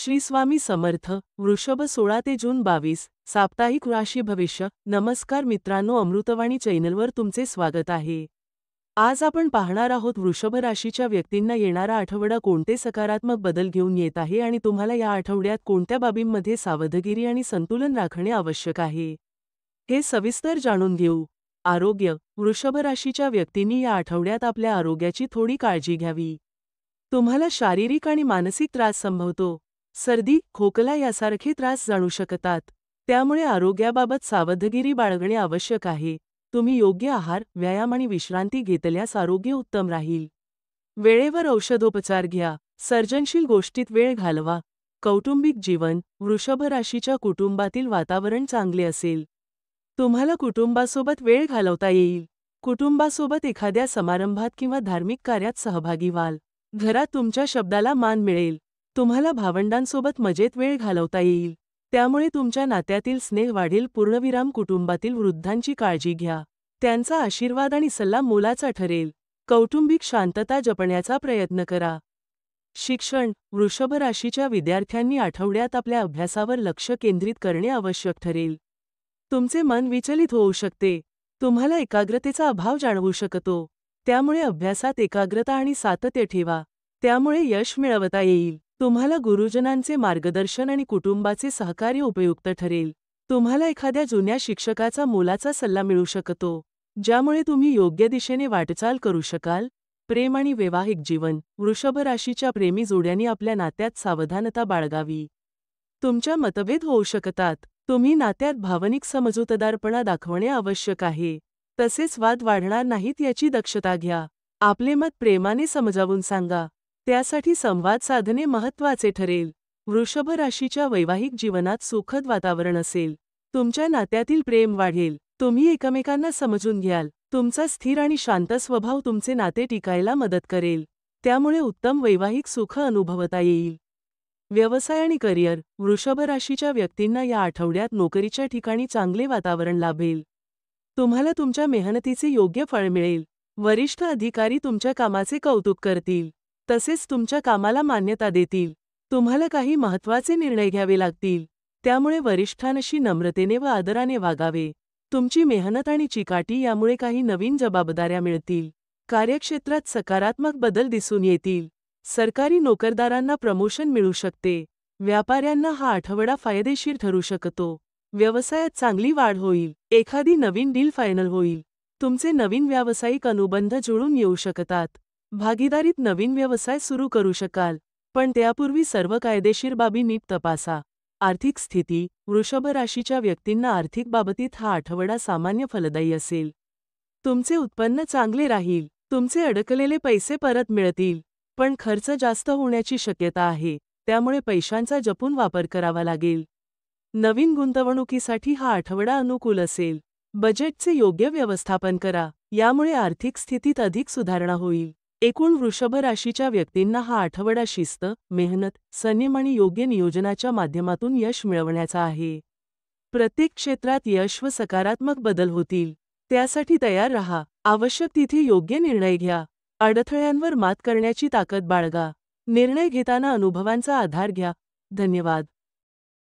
श्री स्वामी समर्थ. वृषभ 16 ते जून 22. साप्ताहिक राशी भविष्य. नमस्कार मित्रांनो, अमृतवाणी चॅनलवर तुमचे स्वागत आहे. आज आपण पाहणार आहोत वृषभ राशीच्या व्यक्तींना येणारा आठवडा कोणते सकारात्मक बदल घेऊन येत आहे आणि तुम्हाला या आठवड्यात कोणत्या बाबींमध्ये सावधगिरी आणि संतुलन राखणे आवश्यक आहे, हे सविस्तर जाणून घेऊ. आरोग्य. वृषभ राशीच्या व्यक्तींनी या आठवड्यात आपल्या आरोग्याची थोडी काळजी घ्यावी. तुम्हाला शारीरिक आणि मानसिक त्रास संभवतो. सर्दी, खोकला यासारखे त्रास जाणू शकतात. त्यामुळे आरोग्याबाबत सावधगिरी बाळगणे आवश्यक आहे. तुम्ही योग्य आहार, व्यायाम आणि विश्रांती घेतल्यास आरोग्य उत्तम राहील. वेळेवर औषधोपचार घ्या. सर्जनशील गोष्टीत वेळ घालवा. कौटुंबिक जीवन. वृषभ राशीच्या कुटुंबातील वातावरण चांगले असेल. तुम्हाला कुटुंबासोबत वेळ घालवता येईल. कुटुंबासोबत एखाद्या समारंभात किंवा धार्मिक कार्यात सहभागी व्हाल. घरात तुमच्या शब्दाला मान मिळेल. तुम्हाला भावंडांसोबत मजेत वेळ घालवता येईल. त्यामुळे तुमच्या नात्यातील स्नेह वाढेल. पूर्णविराम. कुटुंबातील वृद्धांची काळजी घ्या. त्यांचा आशीर्वाद आणि सल्ला मोलाचा ठरेल. कौटुंबिक शांतता जपण्याचा प्रयत्न करा. शिक्षण. वृषभ राशीच्या विद्यार्थ्यांनी आठवड्यात आपल्या अभ्यासावर लक्ष केंद्रित करणे आवश्यक ठरेल. तुमचे मन विचलित होऊ शकते. तुम्हाला एकाग्रतेचा अभाव जाणवू शकतो. त्यामुळे अभ्यासात एकाग्रता आणि सातत्य ठेवा. त्यामुळे यश मिळवता येईल. तुम्हाला गुरुजनांचे मार्गदर्शन आणि कुटुंबाचे सहकार्य उपयुक्त ठरेल. तुम्हाला एखाद्या जुन्या शिक्षकाचा मोलाचा सल्ला मिळू शकतो, ज्यामुळे तुम्ही योग्य दिशेने वाटचाल करू शकाल. प्रेम आणि वैवाहिक जीवन. वृषभ राशीच्या प्रेमी जोड्यांनी आपल्या नात्यात सावधानता बाळगावी. तुमच्या मतभेद होऊ शकतात. तुम्ही नात्यात भावनिक समजूतदारपणा दाखवणे आवश्यक आहे. तसेच वाद वाढणार नाहीत याची दक्षता घ्या. आपले मत प्रेमाने समजावून सांगा. त्यासाठी संवाद साधणे महत्त्वाचे ठरेल. वृषभ राशीच्या वैवाहिक जीवनात सुखद वातावरण असेल. तुमच्या नात्यातील प्रेम वाढेल. तुम्ही एकमेकांना समजून घ्याल. तुमचा स्थिर आणि शांत स्वभाव तुमचे नाते टिकायला मदत करेल. त्यामुळे उत्तम वैवाहिक सुख अनुभवता येईल. व्यवसाय आणि करिअर. वृषभ राशीच्या व्यक्तींना या आठवड्यात नोकरीच्या ठिकाणी चांगले वातावरण लाभेल. तुम्हाला तुमच्या मेहनतीचे योग्य फळ मिळेल. वरिष्ठ अधिकारी तुमच्या कामाचे कौतुक करतील. तसेच तुमच्या कामाला मान्यता देतील. तुम्हाला काही महत्त्वाचे निर्णय घ्यावे लागतील. त्यामुळे वरिष्ठांशी नम्रतेने व आदराने वागावे. तुमची मेहनत आणि चिकाटी यामुळे काही नवीन जबाबदाऱ्या मिळतील. कार्यक्षेत्रात सकारात्मक बदल दिसून येतील. सरकारी नोकरदारांना प्रमोशन मिळू शकते. व्यापाऱ्यांना हा आठवडा फायदेशीर ठरू शकतो. व्यवसायात चांगली वाढ होईल. एखादी नवीन डील फायनल होईल. तुमचे नवीन व्यावसायिक अनुबंध जुळून येऊ शकतात. भागीदारीत नवीन व्यवसाय सुरू करू शकाल. पण त्यापूर्वी सर्व कायदेशीर बाबी नीट तपासा. आर्थिक स्थिती. वृषभ राशीच्या व्यक्तींना आर्थिक बाबतीत हा आठवडा सामान्य फलदायी असेल. तुमचे उत्पन्न चांगले राहील. तुमचे अडकलेले पैसे परत मिळतील. पण खर्च जास्त होण्याची शक्यता आहे. त्यामुळे पैशांचा जपून वापर करावा लागेल. नवीन गुंतवणुकीसाठी हा आठवडा अनुकूल असेल. बजेटचे योग्य व्यवस्थापन करा. यामुळे आर्थिक स्थितीत अधिक सुधारणा होईल. एकूण वृषभ राशीच्या व्यक्तींना हा आठवडा शिस्त, मेहनत, संयम आणि योग्य नियोजनाच्या माध्यमातून यश मिळवण्याचा आहे. प्रत्येक क्षेत्रात यश व सकारात्मक बदल होतील. त्यासाठी तयार रहा. आवश्यक तिथे योग्य निर्णय घ्या. अडथळ्यांवर मात करण्याची ताकद बाळगा. निर्णय घेताना अनुभवांचा आधार घ्या. धन्यवाद.